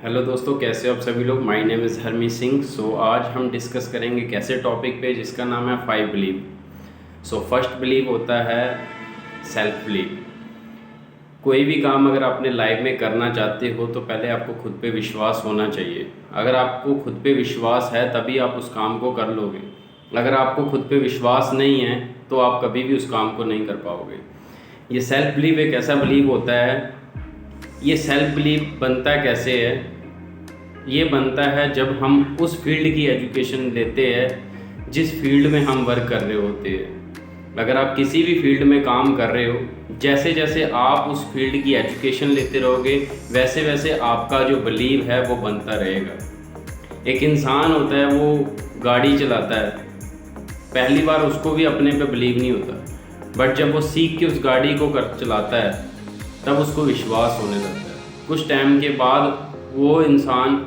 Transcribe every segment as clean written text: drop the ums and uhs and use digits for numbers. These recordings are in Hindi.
हेलो दोस्तों, कैसे हो आप सभी लोग। My name is Harmeet Singh. So आज हम डिस्कस करेंगे कैसे टॉपिक पे जिसका नाम है 5 बिलीव। सो फर्स्ट बिलीव होता है सेल्फ बिलीव। कोई भी काम अगर आपने लाइफ में करना चाहते हो तो पहले आपको खुद पे विश्वास होना चाहिए। अगर आपको खुद पे विश्वास है तभी आप उस काम को कर लोगे। अगर आपको खुद पे विश्वास नहीं है तो आप कभी भी उस काम को नहीं कर पाओगे। ये सेल्फ बिलीव एक ऐसा बिलीव होता है। ये सेल्फ बिलीव बनता कैसे है? ये बनता है जब हम उस फील्ड की एजुकेशन लेते हैं जिस फील्ड में हम वर्क कर रहे होते हैं। अगर आप किसी भी फील्ड में काम कर रहे हो, जैसे जैसे आप उस फील्ड की एजुकेशन लेते रहोगे वैसे वैसे आपका जो बिलीव है वो बनता रहेगा। एक इंसान होता है, वो गाड़ी चलाता है, पहली बार उसको भी अपने पे बिलीव नहीं होता, बट जब वो सीख के उस गाड़ी को चलाता है तब उसको विश्वास होने लगता है। कुछ टाइम के बाद वो इंसान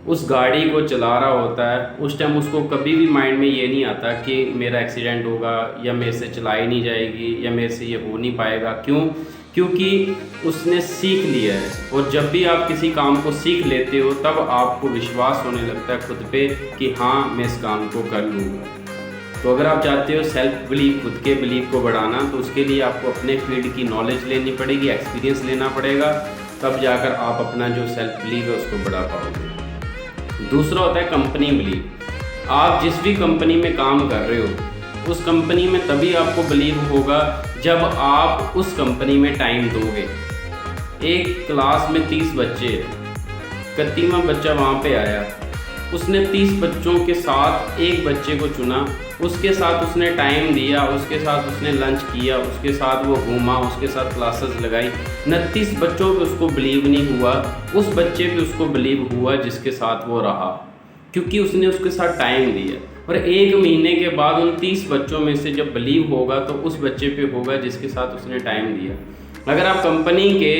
उस गाड़ी को चला रहा होता है, उस टाइम उसको कभी भी माइंड में ये नहीं आता कि मेरा एक्सीडेंट होगा या मेरे से चलाई नहीं जाएगी या मेरे से ये हो नहीं पाएगा। क्यों? क्योंकि उसने सीख लिया है। और जब भी आप किसी काम को सीख लेते हो तब आपको विश्वास होने लगता है खुद पे कि हाँ, मैं इस काम को कर लूँगा। तो अगर आप चाहते हो सेल्फ बिलीव, खुद के बिलीव को बढ़ाना, तो उसके लिए आपको अपने फील्ड की नॉलेज लेनी पड़ेगी, एक्सपीरियंस लेना पड़ेगा, तब जाकर आप अपना जो सेल्फ बिलीव है उसको बढ़ा पाओगे। दूसरा होता है कंपनी बिलीव। आप जिस भी कंपनी में काम कर रहे हो उस कंपनी में तभी आपको बिलीव होगा जब आप उस कंपनी में टाइम दोगे। एक क्लास में 30 बच्चे हैं, 31वां बच्चा वहाँ पे आया, उसने 30 बच्चों के साथ एक बच्चे को चुना, उसके साथ उसने टाइम दिया, उसके साथ उसने लंच किया, उसके साथ वो घूमा, उसके साथ क्लासेस लगाई। 29 बच्चों पे उसको बिलीव नहीं हुआ, उस बच्चे पे उसको बिलीव हुआ जिसके साथ वो रहा, क्योंकि उसने उसके साथ टाइम दिया। और 1 महीने के बाद उन 30 बच्चों में से जब बिलीव होगा तो उस बच्चे पे होगा जिसके साथ उसने टाइम दिया। अगर आप कंपनी के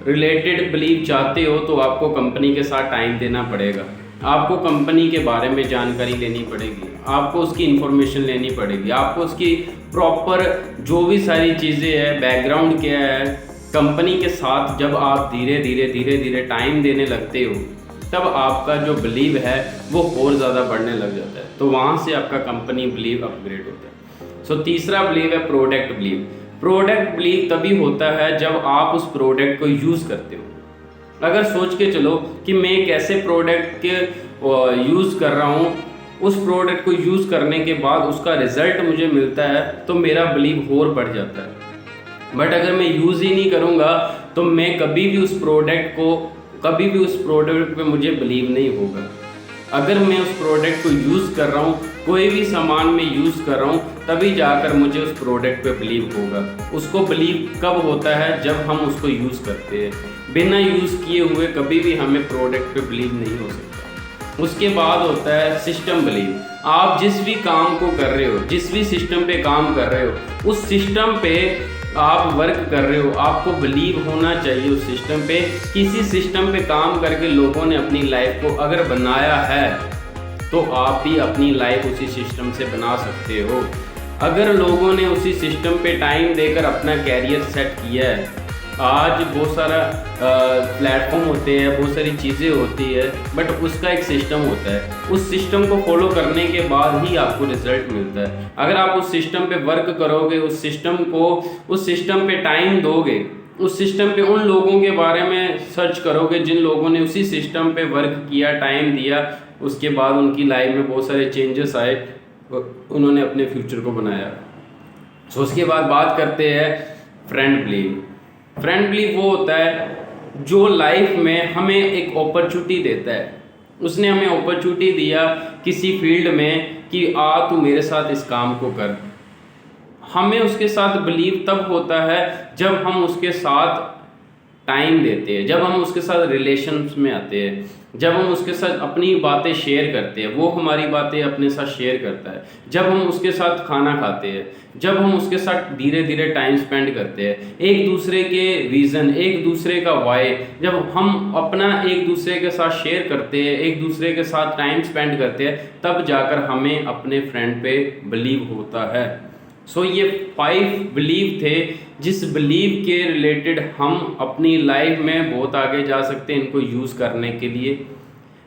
रिलेटेड बिलीव चाहते हो तो आपको कंपनी के साथ टाइम देना पड़ेगा, आपको कंपनी के बारे में जानकारी लेनी पड़ेगी, आपको उसकी इन्फॉर्मेशन लेनी पड़ेगी, आपको उसकी प्रॉपर जो भी सारी चीज़ें हैं, बैकग्राउंड क्या है। कंपनी के साथ जब आप धीरे धीरे टाइम देने लगते हो तब आपका जो बिलीव है वो और ज़्यादा बढ़ने लग जाता है, तो वहाँ से आपका कंपनी बिलीव अपग्रेड होता है। सो तीसरा बिलीव है प्रोडक्ट बिलीव। प्रोडक्ट बिलीव तभी होता है जब आप उस प्रोडक्ट को यूज़ करते हो। अगर सोच के चलो कि मैं एक ऐसे प्रोडक्ट के यूज़ कर रहा हूँ, उस प्रोडक्ट को यूज़ करने के बाद उसका रिज़ल्ट मुझे मिलता है तो मेरा बिलीव और बढ़ जाता है। बट अगर मैं यूज़ ही नहीं करूँगा तो मैं कभी भी उस प्रोडक्ट पे मुझे बिलीव नहीं होगा। अगर मैं उस प्रोडक्ट को यूज़ कर रहा हूँ, कोई भी सामान में यूज़ कर रहा हूँ, तभी जाकर मुझे उस प्रोडक्ट पे बिलीव होगा। उसको बिलीव कब होता है? जब हम उसको यूज़ करते हैं। बिना यूज़ किए हुए कभी भी हमें प्रोडक्ट पे बिलीव नहीं हो सकता। उसके बाद होता है सिस्टम बिलीव। आप जिस भी काम को कर रहे हो, जिस भी सिस्टम पे काम कर रहे हो, उस सिस्टम पे आप वर्क कर रहे हो, आपको बिलीव होना चाहिए उस सिस्टम पे। किसी सिस्टम पे काम करके लोगों ने अपनी लाइफ को अगर बनाया है तो आप भी अपनी लाइफ उसी सिस्टम से बना सकते हो। अगर लोगों ने उसी सिस्टम पे टाइम देकर अपना कैरियर सेट किया है, आज बहुत सारा प्लेटफॉर्म होते हैं, बहुत सारी चीज़ें होती है, बट उसका एक सिस्टम होता है। उस सिस्टम को फॉलो करने के बाद ही आपको रिजल्ट मिलता है। अगर आप उस सिस्टम पे वर्क करोगे, उस सिस्टम पे टाइम दोगे, उस सिस्टम पे उन लोगों के बारे में सर्च करोगे जिन लोगों ने उसी सिस्टम पे वर्क किया, टाइम दिया, उसके बाद उनकी लाइफ में बहुत सारे चेंजेस आए, उन्होंने अपने फ्यूचर को बनाया। सो उसके बाद बात करते हैं फ्रेंड बिलीव। फ्रेंड बिलीव वो होता है जो लाइफ में हमें एक अपॉर्चुनिटी देता है। उसने हमें अपॉर्चुनिटी दिया किसी फील्ड में कि आ तू मेरे साथ इस काम को कर। हमें उसके साथ बिलीव तब होता है जब हम उसके साथ टाइम देते हैं, जब हम उसके साथ रिलेशंस में आते हैं, जब हम उसके साथ अपनी बातें शेयर करते हैं, वो हमारी बातें अपने साथ शेयर करता है, जब हम उसके साथ खाना खाते हैं, जब हम उसके साथ धीरे धीरे टाइम स्पेंड करते हैं, एक दूसरे के रीज़न, एक दूसरे का वाई, जब हम अपना एक दूसरे के साथ शेयर करते हैं, एक दूसरे के साथ टाइम स्पेंड करते हैं, तब जाकर हमें अपने फ्रेंड पे बिलीव होता है। सो ये 5 बिलीव थे जिस बिलीव के रिलेटेड हम अपनी लाइफ में बहुत आगे जा सकते हैं इनको यूज़ करने के लिए।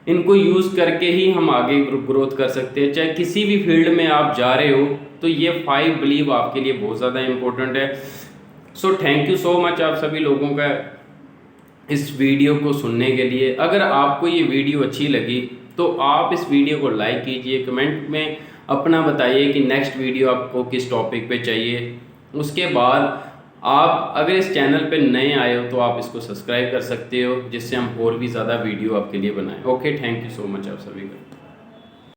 इनको यूज़ करके ही हम आगे ग्रोथ कर सकते हैं। चाहे किसी भी फील्ड में आप जा रहे हो तो ये 5 बिलीव आपके लिए बहुत ज़्यादा इम्पोर्टेंट है। So thank you so much आप सभी लोगों का इस वीडियो को सुनने के लिए। अगर आपको ये वीडियो अच्छी लगी तो आप इस वीडियो को लाइक कीजिए, कमेंट में अपना बताइए कि नेक्स्ट वीडियो आपको किस टॉपिक पे चाहिए। उसके बाद आप अगर इस चैनल पे नए आए हो तो आप इसको सब्सक्राइब कर सकते हो, जिससे हम और भी ज़्यादा वीडियो आपके लिए बनाएं। Okay, thank you so much आप सभी का।